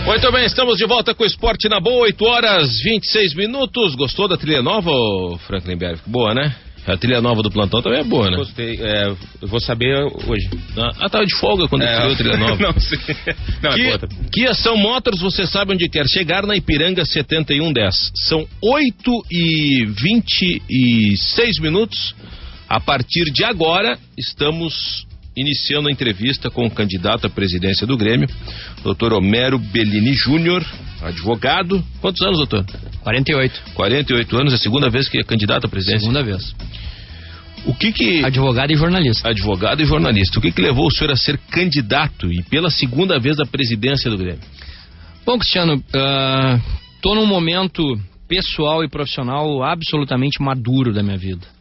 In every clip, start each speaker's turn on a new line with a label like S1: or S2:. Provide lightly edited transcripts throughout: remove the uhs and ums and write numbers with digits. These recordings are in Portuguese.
S1: Muito bem, estamos de volta com o Esporte na Boa, 8h26. Gostou da trilha nova, Franklin Berg? Boa, né? A trilha nova do plantão também é boa, né?
S2: Gostei, eu vou saber hoje.
S1: Tava de folga quando criou a trilha nova.
S2: Não, sim. Não, é boa.
S1: Kia São Motors, você sabe onde quer chegar, na Ipiranga 7110. São 8h26. A partir de agora, estamos iniciando a entrevista com o candidato à presidência do Grêmio, Dr. Homero Bellini Júnior, advogado. Quantos anos, doutor?
S3: 48.
S1: 48 anos, é a segunda vez que é candidato à presidência?
S3: Segunda vez.
S1: Advogado e jornalista. Advogado e jornalista. O que levou o senhor a ser candidato e pela segunda vez à presidência do Grêmio?
S3: Bom, Cristiano, tô num momento pessoal e profissional absolutamente maduro da minha vida.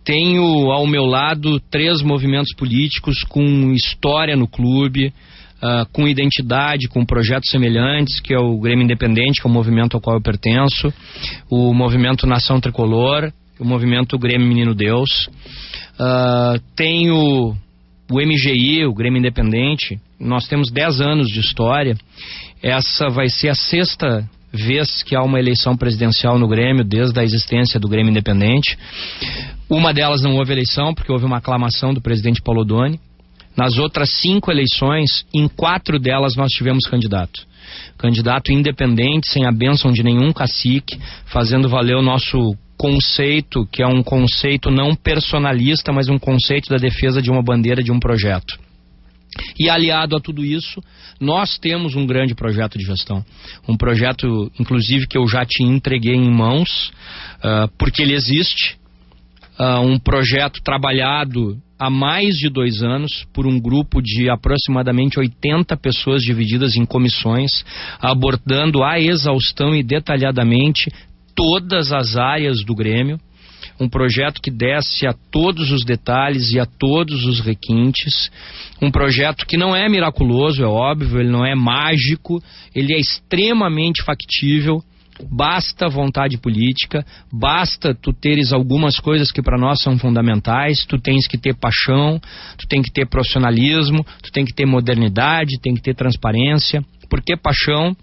S3: Tenho ao meu lado 3 movimentos políticos com história no clube, com identidade, com projetos semelhantes, que é o Grêmio Independente, que é o movimento ao qual eu pertenço, o movimento Nação Tricolor, o movimento Grêmio Menino Deus. Tenho o MGI, o Grêmio Independente. Nós temos 10 anos de história. Essa vai ser a 6ª vez que há uma eleição presidencial no Grêmio, desde a existência do Grêmio Independente. Uma delas não houve eleição, porque houve uma aclamação do presidente Paulo Odoni. Nas outras 5 eleições, em 4 delas nós tivemos candidato. Candidato independente, sem a bênção de nenhum cacique, fazendo valer o nosso conceito, que é um conceito não personalista, mas um conceito da defesa de uma bandeira, de um projeto. E aliado a tudo isso, nós temos um grande projeto de gestão. Um projeto, inclusive, que eu já te entreguei em mãos, porque ele existe. Um projeto trabalhado há mais de 2 anos por um grupo de aproximadamente 80 pessoas divididas em comissões, abordando a exaustão e detalhadamente todas as áreas do Grêmio. Um projeto que desce a todos os detalhes e a todos os requintes. Um projeto que não é miraculoso, é óbvio, ele não é mágico, ele é extremamente factível. Basta vontade política, basta tu teres algumas coisas que para nós são fundamentais. Tu tens que ter paixão, tu tem que ter profissionalismo, tu tem que ter modernidade, tem que ter transparência. Por que paixão?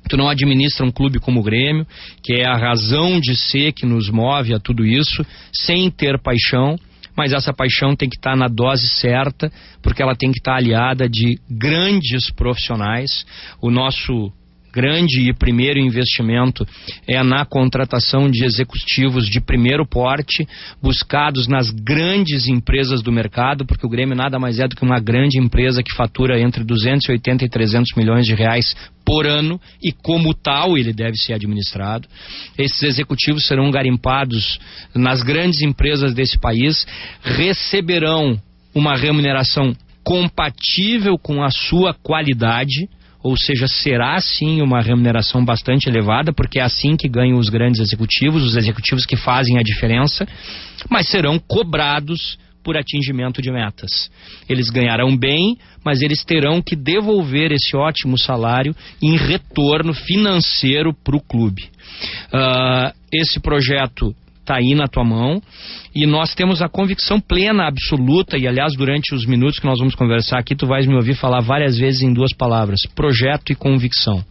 S3: Tu não administra um clube como o Grêmio, que é a razão de ser que nos move a tudo isso, sem ter paixão. Mas essa paixão tem que estar na dose certa, porque ela tem que estar aliada de grandes profissionais. O nosso grande e primeiro investimento é na contratação de executivos de primeiro porte, buscados nas grandes empresas do mercado, porque o Grêmio nada mais é do que uma grande empresa que fatura entre 280 e 300 milhões de reais por ano, e como tal ele deve ser administrado. Esses executivos serão garimpados nas grandes empresas desse país, receberão uma remuneração compatível com a sua qualidade, ou seja, será sim uma remuneração bastante elevada, porque é assim que ganham os grandes executivos, os executivos que fazem a diferença, mas serão cobrados por atingimento de metas. Eles ganharão bem, mas eles terão que devolver esse ótimo salário em retorno financeiro para o clube. Esse projeto está aí na tua mão e nós temos a convicção plena, absoluta, e aliás durante os minutos que nós vamos conversar aqui tu vais me ouvir falar várias vezes em 2 palavras: projeto e convicção.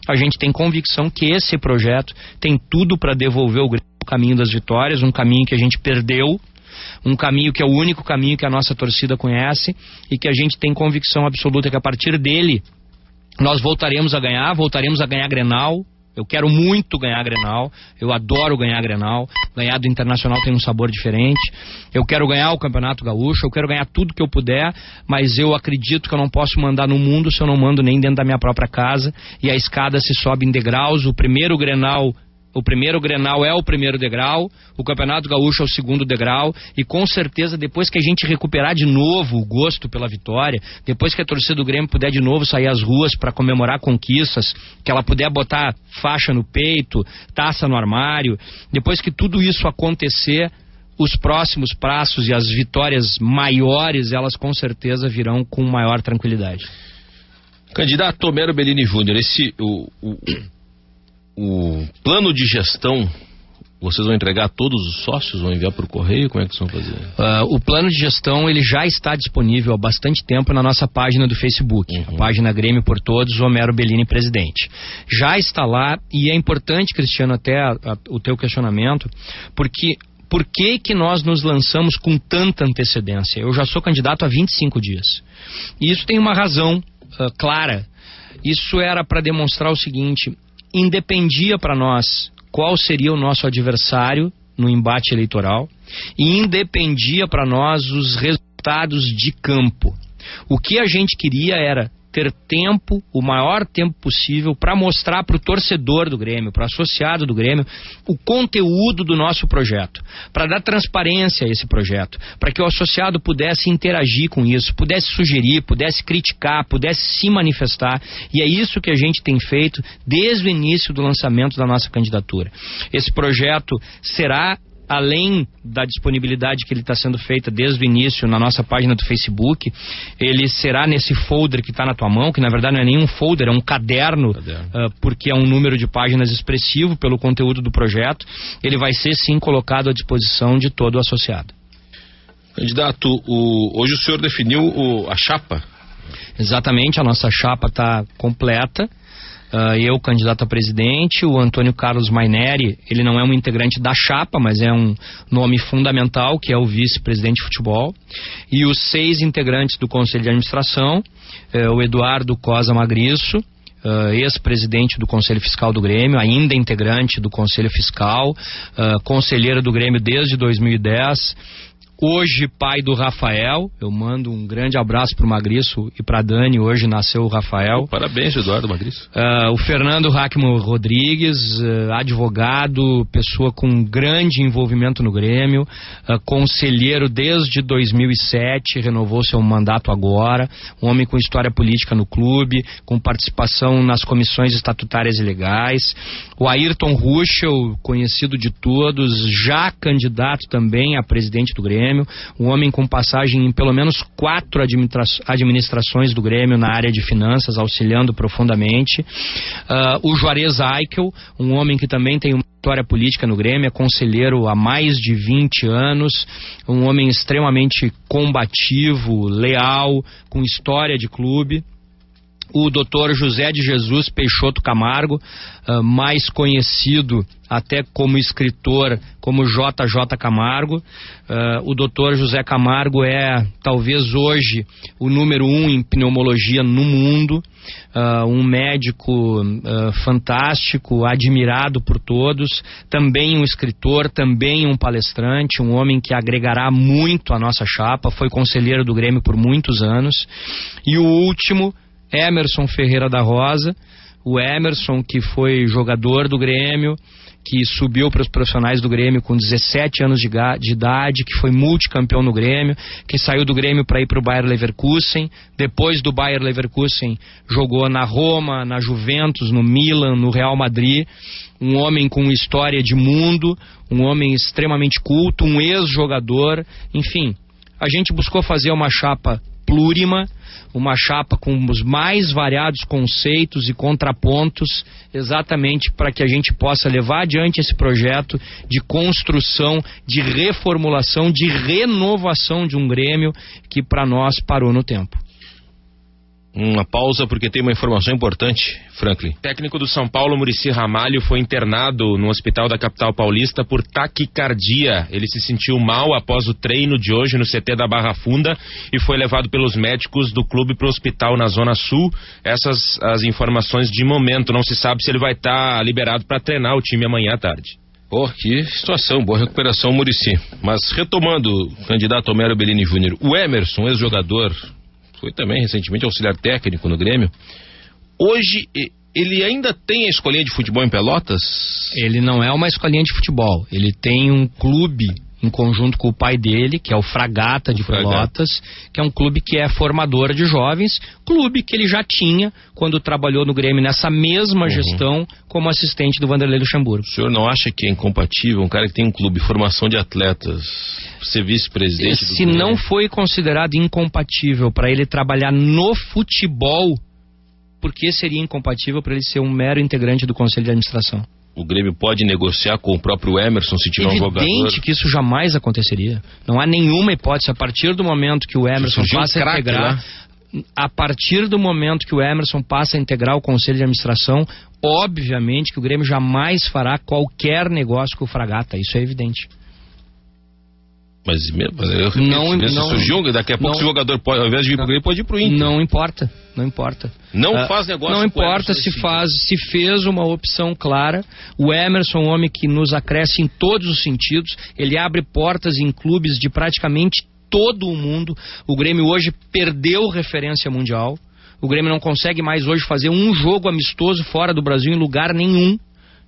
S3: A gente tem convicção que esse projeto tem tudo para devolver o caminho das vitórias, um caminho que a gente perdeu, um caminho que é o único caminho que a nossa torcida conhece, e que a gente tem convicção absoluta que a partir dele nós voltaremos a ganhar Grenal. Eu quero muito ganhar Grenal, eu adoro ganhar Grenal, ganhar do Internacional tem um sabor diferente. Eu quero ganhar o Campeonato Gaúcho, eu quero ganhar tudo que eu puder, mas eu acredito que eu não posso mandar no mundo se eu não mando nem dentro da minha própria casa, e a escada se sobe em degraus. O primeiro Grenal é o primeiro degrau, o Campeonato Gaúcho é o segundo degrau, e com certeza depois que a gente recuperar de novo o gosto pela vitória, depois que a torcida do Grêmio puder de novo sair às ruas para comemorar conquistas, que ela puder botar faixa no peito, taça no armário, depois que tudo isso acontecer, os próximos passos e as vitórias maiores, elas com certeza virão com maior tranquilidade.
S1: Candidato Homero Bellini Júnior, o plano de gestão Vocês vão entregar a todos os sócios? Vão enviar por correio? Como é que vocês vão fazer?
S3: O plano de gestão ele já está disponível há bastante tempo na nossa página do Facebook. A página Grêmio por Todos, Homero Bellini, presidente. Já está lá e é importante, Cristiano, até o teu questionamento, porque por que nós nos lançamos com tanta antecedência? Eu já sou candidato há 25 dias. E isso tem uma razão clara. Isso era para demonstrar o seguinte: independia para nós qual seria o nosso adversário no embate eleitoral e independia para nós os resultados de campo. O que a gente queria era ter tempo, o maior tempo possível, para mostrar para o torcedor do Grêmio, para o associado do Grêmio, o conteúdo do nosso projeto, para dar transparência a esse projeto, para que o associado pudesse interagir com isso, pudesse sugerir, pudesse criticar, pudesse se manifestar, e é isso que a gente tem feito desde o início do lançamento da nossa candidatura. Esse projeto será, além da disponibilidade que ele está sendo feita desde o início na nossa página do Facebook, ele será nesse folder que está na tua mão, que na verdade não é nenhum folder, é um caderno. Porque é um número de páginas expressivo pelo conteúdo do projeto. Ele vai ser sim colocado à disposição de todo o associado.
S1: Candidato, hoje o senhor definiu a chapa?
S3: Exatamente, a nossa chapa está completa. Eu, candidato a presidente, o Antônio Carlos Maineri, ele não é um integrante da chapa, mas é um nome fundamental, que é o vice-presidente de futebol. E os 6 integrantes do Conselho de Administração, o Eduardo Cosa Magriço, ex-presidente do Conselho Fiscal do Grêmio, ainda integrante do Conselho Fiscal, conselheiro do Grêmio desde 2010, hoje pai do Rafael. Eu mando um grande abraço pro Magriço e pra Dani. Hoje nasceu o Rafael.
S1: Parabéns, Eduardo Magriço.
S3: O Fernando Hackman Rodrigues, advogado, pessoa com grande envolvimento no Grêmio, conselheiro desde 2007, renovou seu mandato agora, um homem com história política no clube, com participação nas comissões estatutárias e legais. O Ayrton Ruschel, conhecido de todos, já candidato também a presidente do Grêmio, um homem com passagem em pelo menos 4 administrações do Grêmio na área de finanças, auxiliando profundamente. O Juarez Eichel, um homem que também tem uma história política no Grêmio, é conselheiro há mais de 20 anos, um homem extremamente combativo, leal, com história de clube. O Dr. José de Jesus Peixoto Camargo, mais conhecido até como escritor, como JJ Camargo. O Dr. José Camargo é, talvez hoje, o número 1 em pneumologia no mundo, um médico fantástico, admirado por todos, também um escritor, também um palestrante, um homem que agregará muito à nossa chapa, foi conselheiro do Grêmio por muitos anos. E o último, Emerson Ferreira da Rosa, o Emerson, que foi jogador do Grêmio, que subiu para os profissionais do Grêmio com 17 anos de idade, que foi multicampeão no Grêmio, que saiu do Grêmio para ir para o Bayer Leverkusen, depois do Bayer Leverkusen jogou na Roma, na Juventus, no Milan, no Real Madrid, um homem com história de mundo, um homem extremamente culto, um ex-jogador, enfim, a gente buscou fazer uma chapa plurima, uma chapa com os mais variados conceitos e contrapontos, exatamente para que a gente possa levar adiante esse projeto de construção, de reformulação, de renovação de um Grêmio que para nós parou no tempo.
S1: Uma pausa porque tem uma informação importante, Franklin.
S2: O técnico do São Paulo, Muricy Ramalho, foi internado no hospital da capital paulista por taquicardia. Ele se sentiu mal após o treino de hoje no CT da Barra Funda e foi levado pelos médicos do clube para o hospital na Zona Sul. Essas as informações de momento. Não se sabe se ele vai estar liberado para treinar o time amanhã à tarde.
S1: Que situação, boa recuperação, Muricy. Mas retomando, candidato Homero Bellini Júnior, o Emerson, ex-jogador, foi também recentemente auxiliar técnico no Grêmio. Hoje, ele ainda tem a escolinha de futebol em Pelotas?
S3: Ele não é uma escolinha de futebol. Ele tem um clube em conjunto com o pai dele, que é o Fragata de Pelotas, que é um clube que é formador de jovens, clube que ele já tinha quando trabalhou no Grêmio nessa mesma gestão como assistente do Vanderlei Luxemburgo.
S1: O senhor não acha que é incompatível um cara que tem um clube, formação de atletas, ser vice-presidente do Grêmio?
S3: Se não foi considerado incompatível para ele trabalhar no futebol, por que seria incompatível para ele ser um mero integrante do Conselho de Administração?
S1: o Grêmio pode negociar com o próprio Emerson se tiver um jogador?
S3: É evidente que isso jamais aconteceria. Não há nenhuma hipótese. A partir do momento que o Emerson passa a integrar... A partir do momento que o Emerson passa a integrar o Conselho de Administração, obviamente que o Grêmio jamais fará qualquer negócio com o Fragata. Isso é evidente.
S1: Mas eu repito, surgiu, daqui a pouco o jogador pode, ao invés de vir pro Grêmio, pode ir pro Inter.
S3: Não importa.
S1: Faz negócio.
S3: Não importa se fez uma opção clara. O Emerson é um homem que nos acresce em todos os sentidos. Ele abre portas em clubes de praticamente todo o mundo. O Grêmio hoje perdeu referência mundial. O Grêmio não consegue mais hoje fazer um jogo amistoso fora do Brasil em lugar nenhum.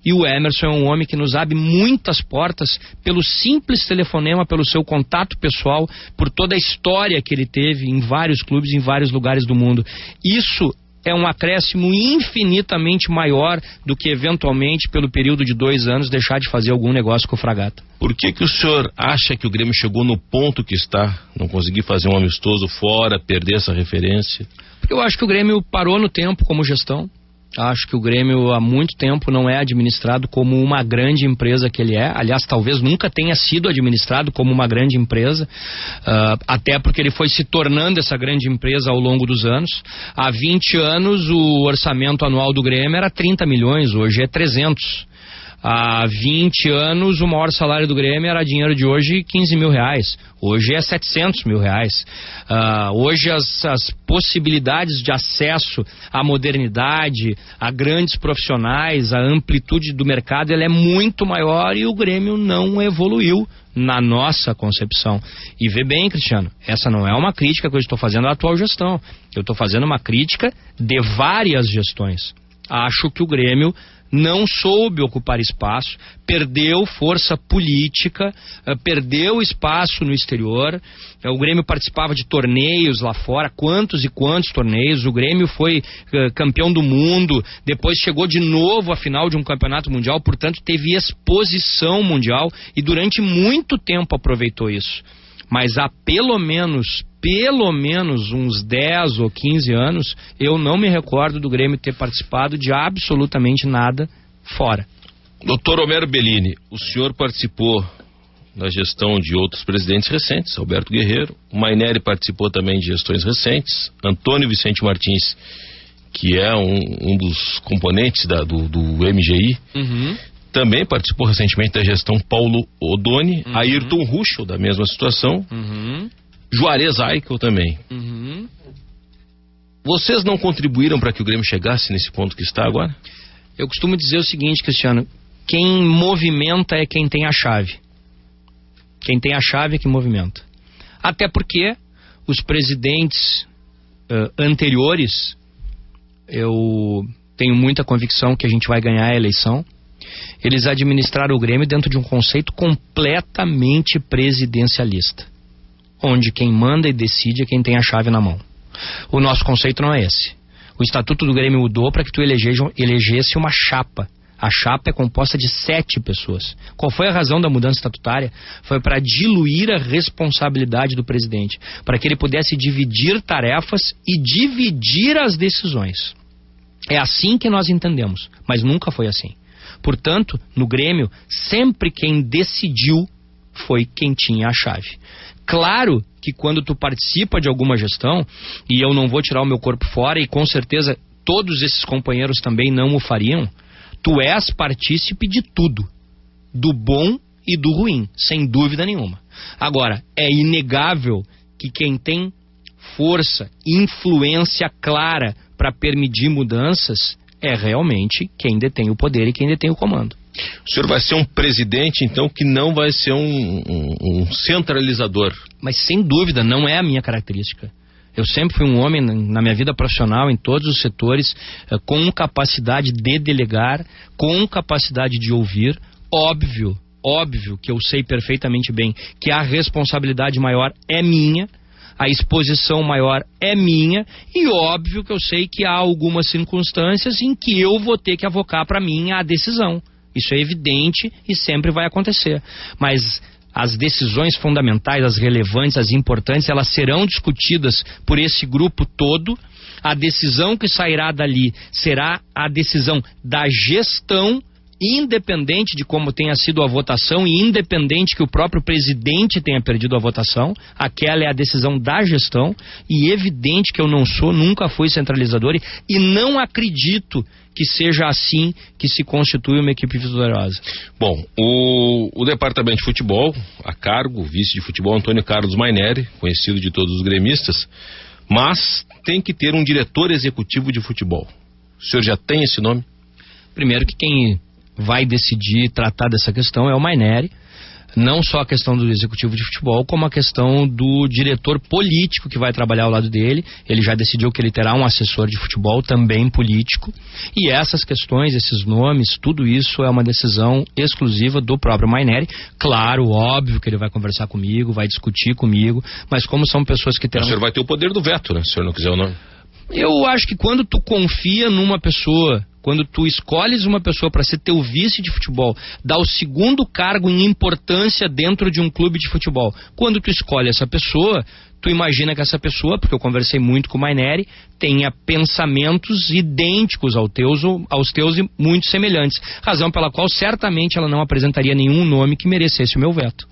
S3: E o Emerson é um homem que nos abre muitas portas pelo simples telefonema, pelo seu contato pessoal, por toda a história que ele teve em vários clubes, em vários lugares do mundo. Isso é um acréscimo infinitamente maior do que eventualmente, pelo período de 2 anos, deixar de fazer algum negócio com o Fragata.
S1: Por que o senhor acha que o Grêmio chegou no ponto que está? Não conseguir fazer um amistoso fora, perder essa referência?
S3: Porque eu acho que o Grêmio parou no tempo como gestão. Acho que o Grêmio há muito tempo não é administrado como uma grande empresa que ele é. Aliás, talvez nunca tenha sido administrado como uma grande empresa, até porque ele foi se tornando essa grande empresa ao longo dos anos. Há 20 anos o orçamento anual do Grêmio era 30 milhões, hoje é 300. Há 20 anos o maior salário do Grêmio era dinheiro de hoje 15 mil reais. Hoje é 700 mil reais. Hoje as possibilidades de acesso à modernidade, a grandes profissionais, a amplitude do mercado, ela é muito maior e o Grêmio não evoluiu na nossa concepção. E vê bem, Cristiano, essa não é uma crítica que eu estou fazendo à atual gestão. Eu estou fazendo uma crítica de várias gestões. Acho que o Grêmio não soube ocupar espaço, perdeu força política, perdeu espaço no exterior. O Grêmio participava de torneios lá fora, quantos e quantos torneios. O Grêmio foi campeão do mundo, depois chegou de novo à final de um campeonato mundial, portanto teve exposição mundial e durante muito tempo aproveitou isso. Mas há pelo menos uns 10 ou 15 anos, eu não me recordo do Grêmio ter participado de absolutamente nada fora.
S1: Doutor Homero Bellini, o senhor participou da gestão de outros presidentes recentes, Alberto Guerreiro, o Maineri participou também de gestões recentes, Antônio Vicente Martins, que é um dos componentes do MGI, também participou recentemente da gestão Paulo Odoni, Ayrton Ruschel, da mesma situação, Juarez Eichel também. Vocês não contribuíram para que o Grêmio chegasse nesse ponto que está agora?
S3: Eu costumo dizer o seguinte, Cristiano, quem movimenta é quem tem a chave. Quem tem a chave é que movimenta. Até porque os presidentes anteriores, eu tenho muita convicção que a gente vai ganhar a eleição. Eles administraram o Grêmio dentro de um conceito completamente presidencialista, onde quem manda e decide é quem tem a chave na mão. O nosso conceito não é esse. O Estatuto do Grêmio mudou para que tu elegesse uma chapa. A chapa é composta de 7 pessoas. Qual foi a razão da mudança estatutária? Foi para diluir a responsabilidade do presidente, para que ele pudesse dividir tarefas e dividir as decisões. É assim que nós entendemos, mas nunca foi assim. Portanto, no Grêmio, sempre quem decidiu foi quem tinha a chave. Claro que quando tu participa de alguma gestão, e eu não vou tirar o meu corpo fora, e com certeza todos esses companheiros também não o fariam, tu és partícipe de tudo, do bom e do ruim, sem dúvida nenhuma. Agora, é inegável que quem tem força, influência clara para permitir mudanças é realmente quem detém o poder e quem detém o comando.
S1: O senhor vai ser um presidente, então, que não vai ser um centralizador.
S3: Mas sem dúvida, não é a minha característica. Eu sempre fui um homem, na minha vida profissional, em todos os setores, com capacidade de delegar, com capacidade de ouvir. Óbvio que eu sei perfeitamente bem que a responsabilidade maior é minha, a exposição maior é minha, e óbvio que eu sei que há algumas circunstâncias em que eu vou ter que avocar para mim a decisão. Isso é evidente e sempre vai acontecer. Mas as decisões fundamentais, as relevantes, as importantes, elas serão discutidas por esse grupo todo. A decisão que sairá dali será a decisão da gestão independente de como tenha sido a votação e independente que o próprio presidente tenha perdido a votação, aquela é a decisão da gestão, e evidente que eu nunca fui centralizador e não acredito que seja assim que se constitui uma equipe vitoriosa.
S1: Bom, o departamento de futebol, a cargo, o vice de futebol Antônio Carlos Maineri, conhecido de todos os gremistas, mas tem que ter um diretor executivo de futebol. O senhor já tem esse nome?
S3: Primeiro que quem vai decidir tratar dessa questão é o Maineri, não só a questão do executivo de futebol, como a questão do diretor político que vai trabalhar ao lado dele. Ele já decidiu que ele terá um assessor de futebol também político, e essas questões, esses nomes, tudo isso é uma decisão exclusiva do próprio Maineri. Claro, óbvio que ele vai conversar comigo, vai discutir comigo, mas como são pessoas que terão...
S1: O senhor vai ter o poder do veto, né, se o senhor não quiser o nome?
S3: Eu acho que quando tu confia numa pessoa, quando tu escolhes uma pessoa para ser teu vice de futebol, dá o segundo cargo em importância dentro de um clube de futebol. Quando tu escolhe essa pessoa, tu imagina que essa pessoa, porque eu conversei muito com o Maineri, tenha pensamentos idênticos aos teus e muito semelhantes. Razão pela qual certamente ela não apresentaria nenhum nome que merecesse o meu veto.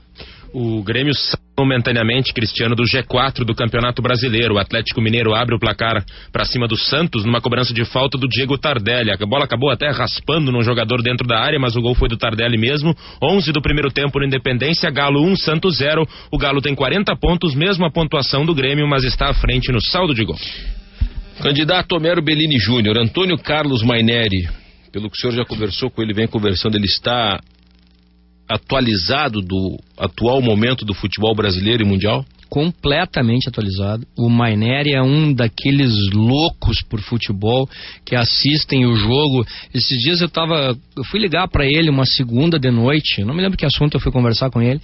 S2: O Grêmio sai momentaneamente, Cristiano, do G4 do Campeonato Brasileiro. O Atlético Mineiro abre o placar para cima do Santos numa cobrança de falta do Diego Tardelli. A bola acabou até raspando num jogador dentro da área, mas o gol foi do Tardelli mesmo. 11 do primeiro tempo no Independência, Galo 1, Santos 0. O Galo tem 40 pontos, mesma pontuação do Grêmio, mas está à frente no saldo de gol.
S1: Candidato Homero Bellini Júnior, Antônio Carlos Maineri, pelo que o senhor já conversou com ele, vem conversando, ele está atualizado do atual momento do futebol brasileiro e mundial?
S3: Completamente atualizado. O Maineri é um daqueles loucos por futebol que assistem o jogo. Esses dias eu fui ligar para ele uma segunda de noite, não me lembro que assunto eu fui conversar com ele,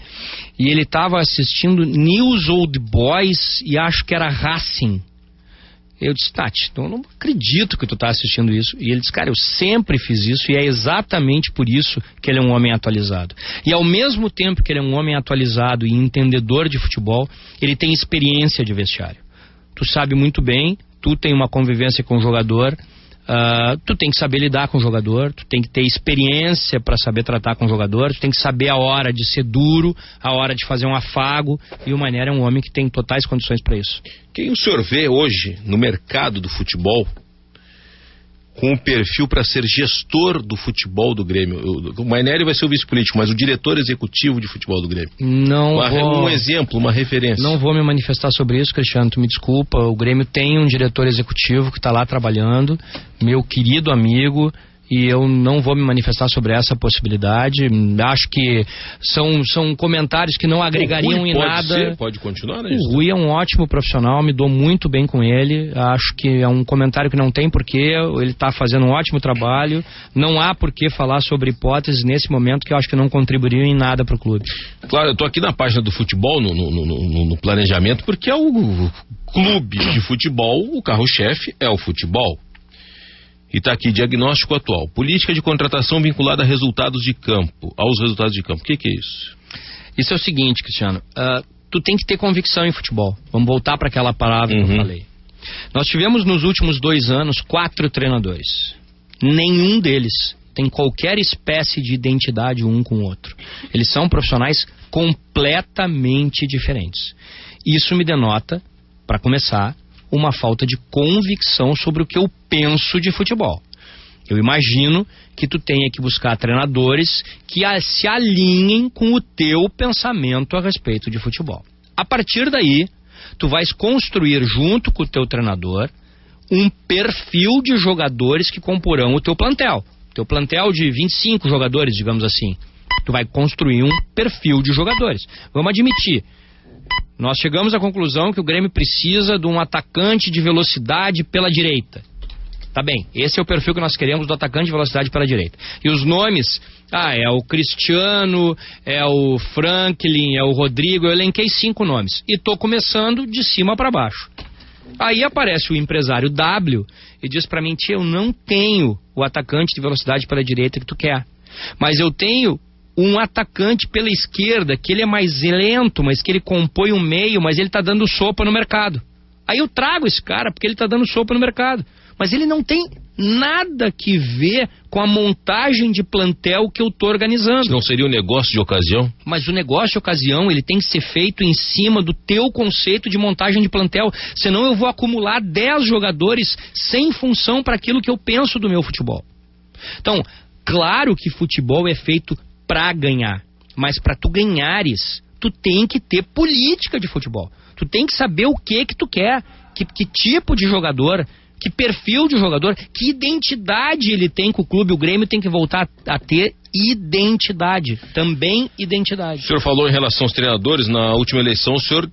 S3: e ele estava assistindo News Old Boys e acho que era Racing. Eu disse, Tati, eu não acredito que tu tá assistindo isso. E ele disse, cara, eu sempre fiz isso e é exatamente por isso que ele é um homem atualizado. E ao mesmo tempo que ele é um homem atualizado e entendedor de futebol, ele tem experiência de vestiário. Tu sabe muito bem, tu tem uma convivência com o jogador, tu tem que saber lidar com o jogador, tu tem que ter experiência para saber tratar com o jogador, tu tem que saber a hora de ser duro, a hora de fazer um afago, e o Maineri é um homem que tem totais condições para isso.
S1: Quem o senhor vê hoje no mercado do futebol com o perfil para ser gestor do futebol do Grêmio? O Maineri vai ser o vice-político, mas o diretor executivo de futebol do Grêmio. Um exemplo, uma referência.
S3: Não vou me manifestar sobre isso, Cristiano, tu me desculpa. O Grêmio tem um diretor executivo que está lá trabalhando, meu querido amigo, e eu não vou me manifestar sobre essa possibilidade. Acho que são comentários que não agregariam em nada.
S1: Pode continuar, né?
S3: O Rui é um ótimo profissional, me dou muito bem com ele. Acho que é um comentário que não tem porquê. Ele está fazendo um ótimo trabalho. Não há porquê falar sobre hipóteses nesse momento que eu acho que não contribuiriam em nada para o clube.
S1: Claro, eu estou aqui na página do futebol, no planejamento, porque é o clube de futebol, o carro-chefe é o futebol. E está aqui, diagnóstico atual. Política de contratação vinculada a resultados de campo. Aos resultados de campo. O que é isso?
S3: Isso é o seguinte, Cristiano. Tu tem que ter convicção em futebol. Vamos voltar para aquela palavra que eu falei. Nós tivemos nos últimos 2 anos 4 treinadores. Nenhum deles tem qualquer espécie de identidade um com o outro. Eles são profissionais completamente diferentes. Isso me denota, para começar, uma falta de convicção sobre o que eu penso de futebol. Eu imagino que tu tenha que buscar treinadores que se alinhem com o teu pensamento a respeito de futebol. A partir daí, tu vais construir junto com o teu treinador um perfil de jogadores que comporão o teu plantel. Teu plantel de 25 jogadores, digamos assim. Tu vai construir um perfil de jogadores. Vamos admitir, nós chegamos à conclusão que o Grêmio precisa de um atacante de velocidade pela direita. Tá bem, esse é o perfil que nós queremos do atacante de velocidade pela direita. E os nomes, é o Cristiano, é o Franklin, é o Rodrigo, eu elenquei 5 nomes. E tô começando de cima para baixo. Aí aparece o empresário W e diz pra mim, tia, eu não tenho o atacante de velocidade pela direita que tu quer. Mas eu tenho um atacante pela esquerda, que ele é mais lento, mas que ele compõe um meio, mas ele tá dando sopa no mercado. Aí eu trago esse cara, porque ele tá dando sopa no mercado. Mas ele não tem nada que ver com a montagem de plantel que eu tô organizando.
S1: Não seria um negócio de ocasião?
S3: Mas o negócio de ocasião, ele tem que ser feito em cima do teu conceito de montagem de plantel, senão eu vou acumular 10 jogadores sem função para aquilo que eu penso do meu futebol. Então, claro que futebol é feito para ganhar, mas para tu ganhares, tu tem que ter política de futebol. Tu tem que saber o que tu quer, que tipo de jogador, que perfil de jogador, que identidade ele tem com o clube. O Grêmio tem que voltar a ter identidade, também identidade.
S1: O senhor falou em relação aos treinadores, na última eleição o senhor,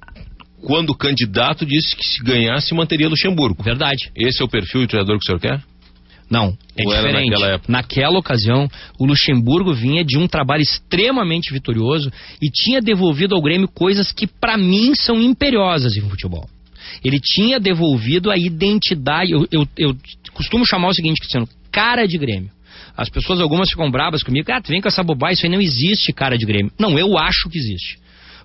S1: quando candidato, disse que se ganhasse manteria Luxemburgo.
S3: Verdade.
S1: Esse é o perfil de treinador que o senhor quer?
S3: Não, é diferente. Naquela ocasião, o Luxemburgo vinha de um trabalho extremamente vitorioso e tinha devolvido ao Grêmio coisas que para mim são imperiosas em futebol. Ele tinha devolvido a identidade. Eu costumo chamar o seguinte, Cristiano, cara de Grêmio. As pessoas, algumas ficam bravas comigo, tu vem com essa bobagem, isso aí não existe cara de Grêmio. Não, eu acho que existe.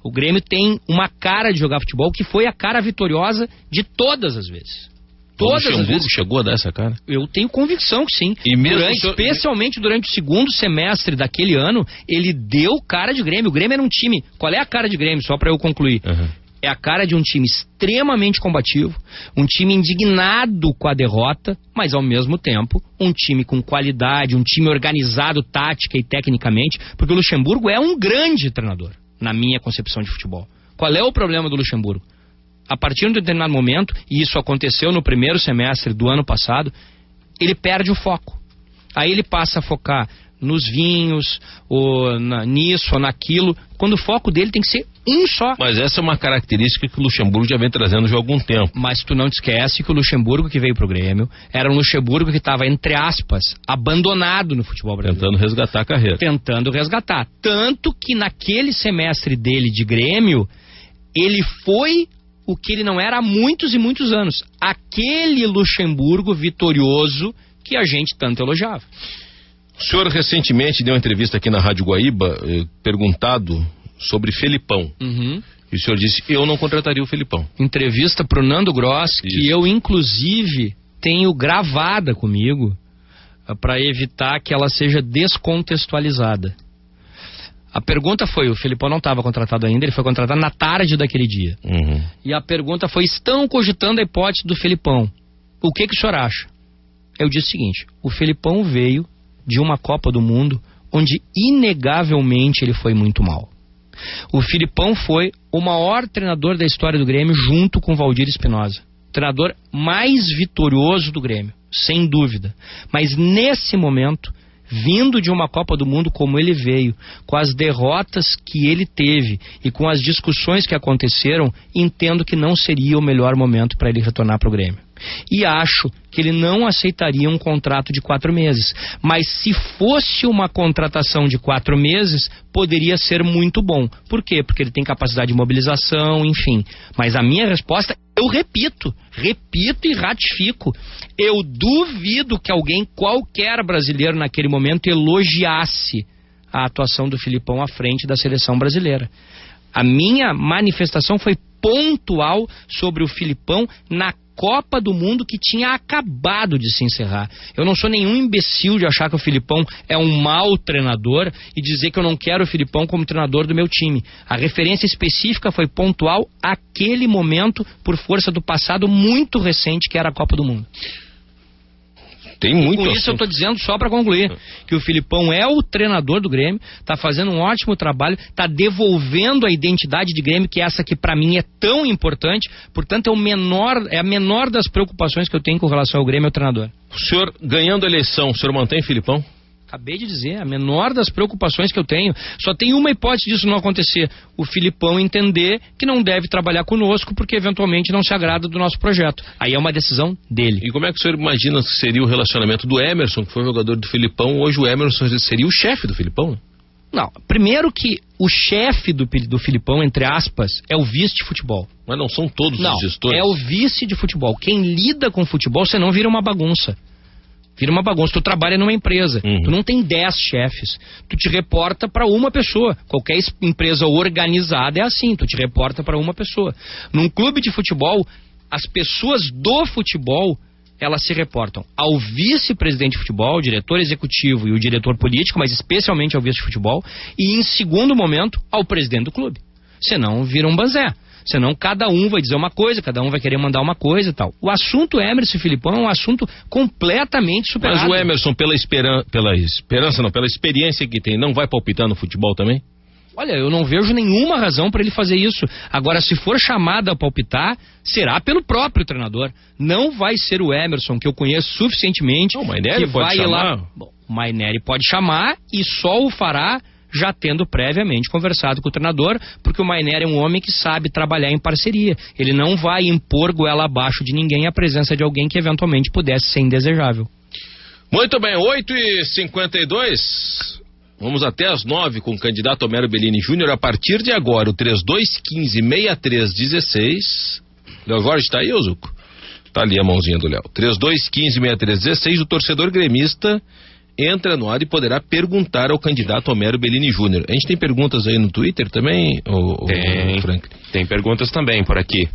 S3: O Grêmio tem uma cara de jogar futebol que foi a cara vitoriosa de todas as vezes. Todas as vezes.
S1: Chegou a dar essa cara?
S3: Eu tenho convicção que sim.
S1: E mesmo
S3: especialmente durante o segundo semestre daquele ano, ele deu cara de Grêmio. O Grêmio era um time... Qual é a cara de Grêmio? Só para eu concluir. É a cara de um time extremamente combativo, um time indignado com a derrota, mas ao mesmo tempo um time com qualidade, um time organizado tática e tecnicamente, porque o Luxemburgo é um grande treinador, na minha concepção de futebol. Qual é o problema do Luxemburgo? A partir de um determinado momento, e isso aconteceu no primeiro semestre do ano passado, ele perde o foco. Aí ele passa a focar nos vinhos, ou nisso, ou naquilo, quando o foco dele tem que ser um só.
S1: Mas essa é uma característica que o Luxemburgo já vem trazendo já há algum tempo.
S3: Mas tu não te esquece que o Luxemburgo que veio pro Grêmio era um Luxemburgo que estava, entre aspas, abandonado no futebol brasileiro.
S1: Tentando resgatar a carreira.
S3: Tentando resgatar. Tanto que naquele semestre dele de Grêmio, ele foi o que ele não era há muitos e muitos anos. Aquele Luxemburgo vitorioso que a gente tanto elogiava.
S1: O senhor recentemente deu uma entrevista aqui na Rádio Guaíba, perguntado sobre Felipão. E o senhor disse, eu não contrataria o Felipão.
S3: Entrevista pro Nando Gross, que eu inclusive tenho gravada comigo, para evitar que ela seja descontextualizada. A pergunta foi, o Felipão não estava contratado ainda, ele foi contratado na tarde daquele dia. E a pergunta foi, estão cogitando a hipótese do Felipão. O que o senhor acha? Eu disse o seguinte, o Felipão veio de uma Copa do Mundo onde inegavelmente ele foi muito mal. O Felipão foi o maior treinador da história do Grêmio junto com o Valdir Espinosa. Treinador mais vitorioso do Grêmio, sem dúvida. Mas nesse momento, vindo de uma Copa do Mundo como ele veio, com as derrotas que ele teve e com as discussões que aconteceram, entendo que não seria o melhor momento para ele retornar para o Grêmio. E acho que ele não aceitaria um contrato de 4 meses. Mas se fosse uma contratação de 4 meses, poderia ser muito bom. Por quê? Porque ele tem capacidade de mobilização, enfim. Mas a minha resposta, eu repito e ratifico. Eu duvido que alguém, qualquer brasileiro naquele momento, elogiasse a atuação do Felipão à frente da seleção brasileira. A minha manifestação foi pontual sobre o Felipão na Copa do Mundo que tinha acabado de se encerrar. Eu não sou nenhum imbecil de achar que o Felipão é um mau treinador e dizer que eu não quero o Felipão como treinador do meu time. A referência específica foi pontual àquele momento por força do passado muito recente que era a Copa do Mundo.
S1: Tem muito.
S3: Com isso eu estou dizendo, só para concluir, que o Felipão é o treinador do Grêmio, está fazendo um ótimo trabalho, está devolvendo a identidade de Grêmio, que é essa que para mim é tão importante, portanto é a menor das preocupações que eu tenho com relação ao Grêmio é o treinador.
S1: O senhor, ganhando a eleição, o senhor mantém Felipão?
S3: Acabei de dizer, a menor das preocupações que eu tenho. Só tem uma hipótese disso não acontecer. O Felipão entender que não deve trabalhar conosco porque eventualmente não se agrada do nosso projeto. Aí é uma decisão dele.
S1: E como é que o senhor imagina que seria o relacionamento do Emerson, que foi jogador do Felipão? Hoje o Emerson seria o chefe do Felipão?
S3: Não, primeiro que o chefe do Felipão, entre aspas, é o vice de futebol.
S1: Mas não são todos os gestores?
S3: É o vice de futebol. Quem lida com futebol, você não vira uma bagunça. Vira uma bagunça. Tu trabalha numa empresa, tu não tem 10 chefes, tu te reporta para uma pessoa. Qualquer empresa organizada é assim, tu te reporta para uma pessoa. Num clube de futebol, as pessoas do futebol elas se reportam ao vice-presidente de futebol, o diretor executivo e o diretor político, mas especialmente ao vice de futebol, e em segundo momento ao presidente do clube. Senão vira um banzé. Senão cada um vai dizer uma coisa, cada um vai querer mandar uma coisa e tal. O assunto Emerson e Filipão é um assunto completamente superado.
S1: Mas o Emerson, pela experiência que tem, não vai palpitar no futebol também?
S3: Olha, eu não vejo nenhuma razão para ele fazer isso. Agora, se for chamado a palpitar, será pelo próprio treinador. Não vai ser o Emerson, que eu conheço suficientemente.
S1: O Maineri
S3: que
S1: pode
S3: vai
S1: chamar.
S3: Lá... Bom, o Maineri pode chamar e só o fará já tendo previamente conversado com o treinador, porque o Maineri é um homem que sabe trabalhar em parceria. Ele não vai impor goela abaixo de ninguém a presença de alguém que eventualmente pudesse ser indesejável.
S1: Muito bem, 8h52. Vamos até às 9 com o candidato Homero Bellini Júnior. A partir de agora, o 3215-6316. Léo Jorge está aí, ô Zuco? Tá ali a mãozinha do Léo. 3215-6316. O torcedor gremista entra no ar e poderá perguntar ao candidato Homero Bellini Júnior. A gente tem perguntas aí no Twitter também, Frank?
S2: Tem perguntas também por aqui.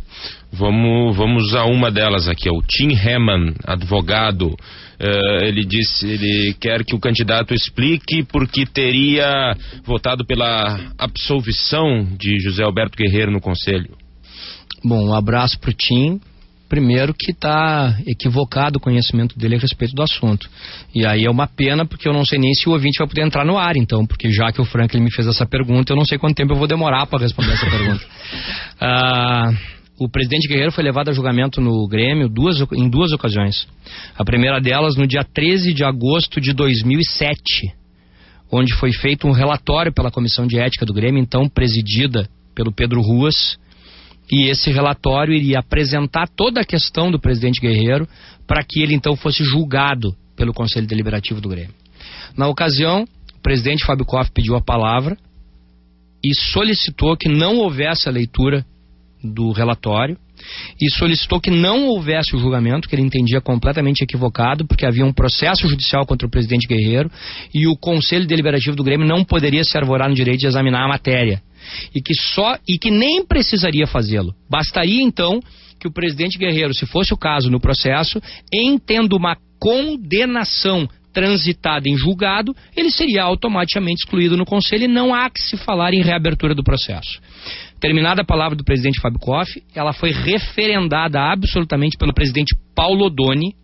S2: Vamos a uma delas aqui. O Tim Heman, advogado, ele quer que o candidato explique por que teria votado pela absolvição de José Alberto Guerreiro no Conselho.
S3: Bom, um abraço pro Tim. Primeiro que está equivocado o conhecimento dele a respeito do assunto. E aí é uma pena, porque eu não sei nem se o ouvinte vai poder entrar no ar, então, porque já que o Franklin me fez essa pergunta, eu não sei quanto tempo eu vou demorar para responder essa pergunta. O presidente Guerreiro foi levado a julgamento no Grêmio em duas ocasiões. A primeira delas no dia 13 de agosto de 2007, onde foi feito um relatório pela Comissão de Ética do Grêmio, então presidida pelo Pedro Ruas. E esse relatório iria apresentar toda a questão do presidente Guerreiro para que ele então fosse julgado pelo Conselho Deliberativo do Grêmio. Na ocasião, o presidente Fábio Koff pediu a palavra e solicitou que não houvesse a leitura do relatório e solicitou que não houvesse o julgamento, que ele entendia completamente equivocado, porque havia um processo judicial contra o presidente Guerreiro e o Conselho Deliberativo do Grêmio não poderia se arvorar no direito de examinar a matéria. E que nem precisaria fazê-lo. Bastaria então que o presidente Guerreiro, se fosse o caso no processo, em tendo uma condenação transitada em julgado, ele seria automaticamente excluído no conselho e não há que se falar em reabertura do processo. Terminada a palavra do presidente Fábio Koff, ela foi referendada absolutamente pelo presidente Paulo Odoni,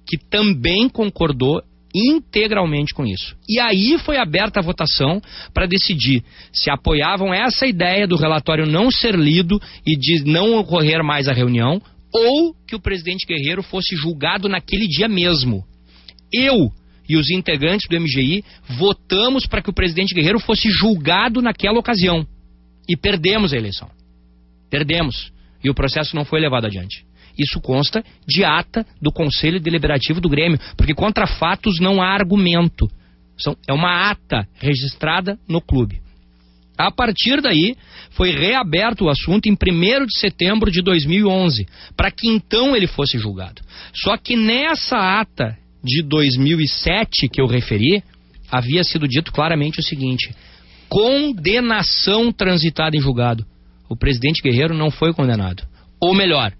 S3: que também concordou integralmente com isso. E aí foi aberta a votação para decidir se apoiavam essa ideia do relatório não ser lido e de não ocorrer mais a reunião, ou que o presidente Guerreiro fosse julgado naquele dia mesmo. Eu e os integrantes do MGI votamos para que o presidente Guerreiro fosse julgado naquela ocasião. E perdemos a eleição. Perdemos. E o processo não foi levado adiante. Isso consta de ata do Conselho Deliberativo do Grêmio, porque contra fatos não há argumento. É uma ata registrada no clube. A partir daí, foi reaberto o assunto em 1º de setembro de 2011, para que então ele fosse julgado. Só que nessa ata de 2007 que eu referi, havia sido dito claramente o seguinte: condenação transitada em julgado. O presidente Guerreiro não foi condenado. Ou melhor,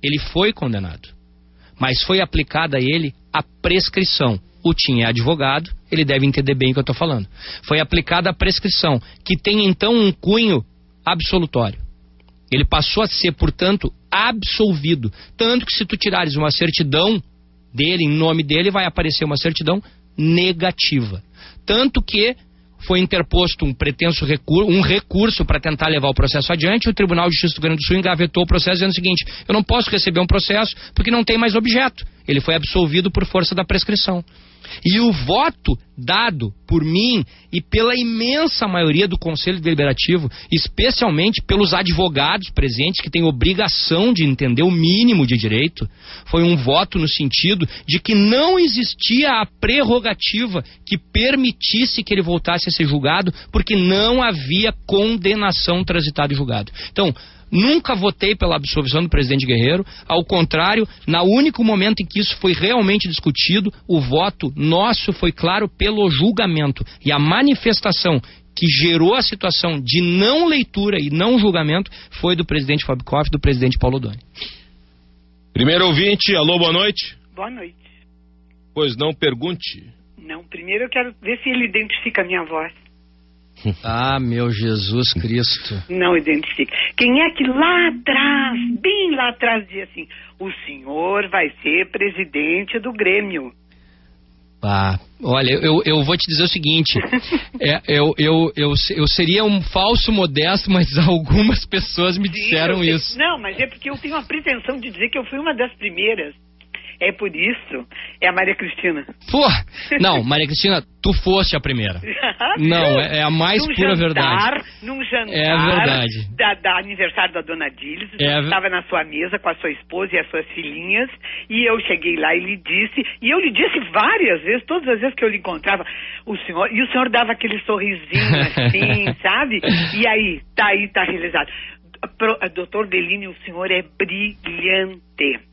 S3: ele foi condenado, mas foi aplicada a ele a prescrição. O Tim é advogado, ele deve entender bem o que eu estou falando. Foi aplicada a prescrição, que tem então um cunho absolutório. Ele passou a ser, portanto, absolvido. Tanto que se tu tirares uma certidão dele, em nome dele, vai aparecer uma certidão negativa. Tanto que foi interposto um pretenso recurso para tentar levar o processo adiante. O Tribunal de Justiça do Rio Grande do Sul engavetou o processo dizendo o seguinte: eu não posso receber um processo porque não tem mais objeto. Ele foi absolvido por força da prescrição. E o voto dado por mim e pela imensa maioria do Conselho Deliberativo, especialmente pelos advogados presentes, que têm obrigação de entender o mínimo de direito, foi um voto no sentido de que não existia a prerrogativa que permitisse que ele voltasse a ser julgado, porque não havia condenação transitada em julgado. Então, nunca votei pela absolvição do presidente Guerreiro. Ao contrário, no único momento em que isso foi realmente discutido, o voto nosso foi claro pelo julgamento. E a manifestação que gerou a situação de não leitura e não julgamento foi do presidente Fábio Koff e do presidente Paulo Odoni.
S1: Primeiro ouvinte, alô, boa noite.
S4: Boa noite.
S1: Pois não, pergunte.
S4: Não, primeiro eu quero ver se ele identifica a minha voz.
S3: Ah, meu Jesus Cristo.
S4: Não identifica. Quem é que lá atrás, bem lá atrás, dizia assim: o senhor vai ser presidente do Grêmio?
S3: Ah, olha, eu vou te dizer o seguinte, eu seria um falso modesto, mas algumas pessoas me disseram isso.
S4: Não, mas é porque eu tenho a pretensão de dizer que eu fui uma das primeiras. É por isso, é a Maria Cristina.
S3: Pô, não, Maria Cristina, tu foste a primeira. Não, é a mais pura verdade.
S4: Num jantar,
S3: é verdade.
S4: Da aniversário da Dona Dilis, estava na sua mesa com a sua esposa e as suas filhinhas, e eu cheguei lá e lhe disse, várias vezes, todas as vezes que eu lhe encontrava, o senhor dava aquele sorrisinho assim, sabe? E aí, tá realizado. Doutor Bellini, o senhor é brilhante.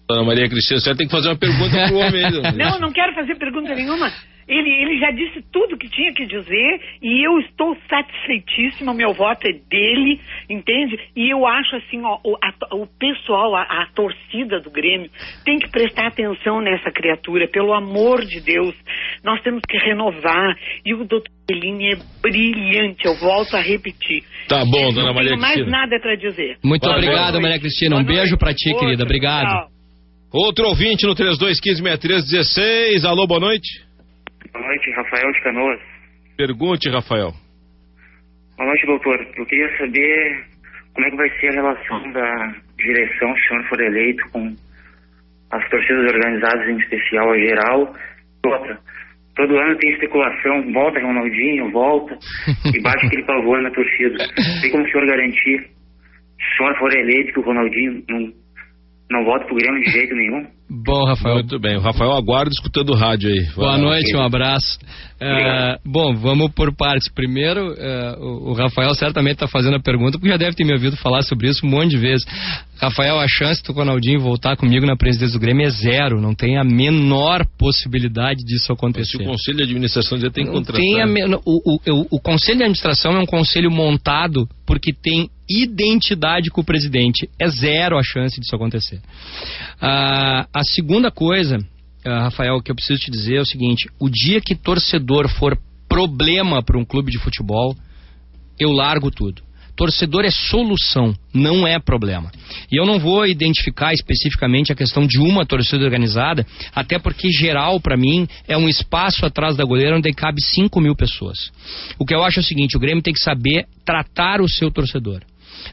S1: Dona Maria Cristina, você tem que fazer uma pergunta pro homem.
S4: Não, não quero fazer pergunta nenhuma. Ele já disse tudo que tinha que dizer e eu estou satisfeitíssima, meu voto é dele, entende? E eu acho assim, ó, o pessoal, a torcida do Grêmio tem que prestar atenção nessa criatura, pelo amor de Deus. Nós temos que renovar e o doutor Bellini é brilhante, eu volto a repetir.
S1: Tá bom, Dona Maria Cristina.
S4: Não tenho mais nada para dizer.
S3: Muito obrigado, Maria Cristina. Um beijo pra ti, querida. Obrigado.
S4: Tchau.
S1: Outro ouvinte no 3215-6316. Alô, boa noite.
S5: Boa noite, Rafael de Canoas.
S1: Pergunte, Rafael.
S5: Boa noite, doutor. Eu queria saber como é que vai ser a relação da direção, se o senhor for eleito, com as torcidas organizadas, em especial a geral. Outra, todo ano tem especulação, volta Ronaldinho, volta, e bate aquele pavor na torcida. Tem como o senhor garantir, se o senhor for eleito, que o Ronaldinho não volta pro Grêmio de jeito nenhum?
S3: Bom, Rafael.
S1: Muito bem, o Rafael aguarda escutando o rádio aí.
S3: Boa noite, um abraço. Bom, vamos por partes. Primeiro, o Rafael certamente está fazendo a pergunta, porque já deve ter me ouvido falar sobre isso um monte de vezes. Rafael, a chance do Ronaldinho voltar comigo na presidência do Grêmio é zero, não tem a menor possibilidade disso acontecer.
S1: Se o Conselho de Administração já tem que contratar.
S3: O Conselho de Administração é um conselho montado porque tem identidade com o presidente. É zero a chance disso acontecer. A segunda coisa, Rafael, que eu preciso te dizer é o seguinte: o dia que torcedor for problema para um clube de futebol, eu largo tudo. Torcedor é solução, não é problema. E eu não vou identificar especificamente a questão de uma torcida organizada, até porque geral, para mim, é um espaço atrás da goleira onde cabe 5.000 pessoas. O que eu acho é o seguinte: o Grêmio tem que saber tratar o seu torcedor.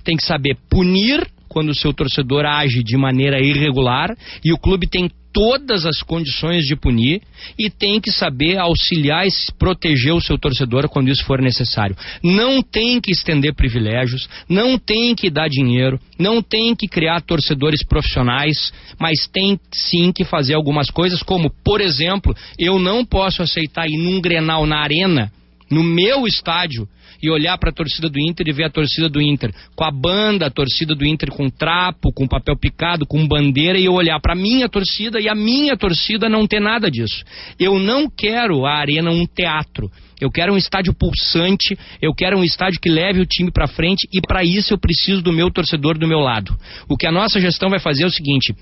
S3: Tem que saber punir quando o seu torcedor age de maneira irregular, e o clube tem todas as condições de punir, e tem que saber auxiliar e proteger o seu torcedor quando isso for necessário. Não tem que estender privilégios, não tem que dar dinheiro, não tem que criar torcedores profissionais, mas tem sim que fazer algumas coisas, como, por exemplo, eu não posso aceitar ir num Grenal na Arena, no meu estádio, e olhar para a torcida do Inter e ver a torcida do Inter com a banda, a torcida do Inter com trapo, com papel picado, com bandeira, e eu olhar para a minha torcida e a minha torcida não ter nada disso. Eu não quero a Arena um teatro. Eu quero um estádio pulsante, eu quero um estádio que leve o time para frente, e para isso eu preciso do meu torcedor do meu lado. O que a nossa gestão vai fazer é o seguinte: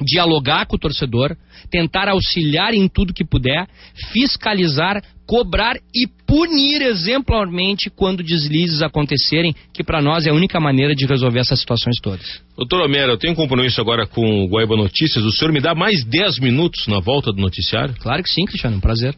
S3: dialogar com o torcedor, tentar auxiliar em tudo que puder, fiscalizar, cobrar e punir exemplarmente quando deslizes acontecerem, que para nós é a única maneira de resolver essas situações todas.
S1: Doutor Homero, eu tenho um compromisso agora com o Guaíba Notícias. O senhor me dá mais 10 minutos na volta do noticiário?
S3: Claro que sim, Cristiano, um prazer.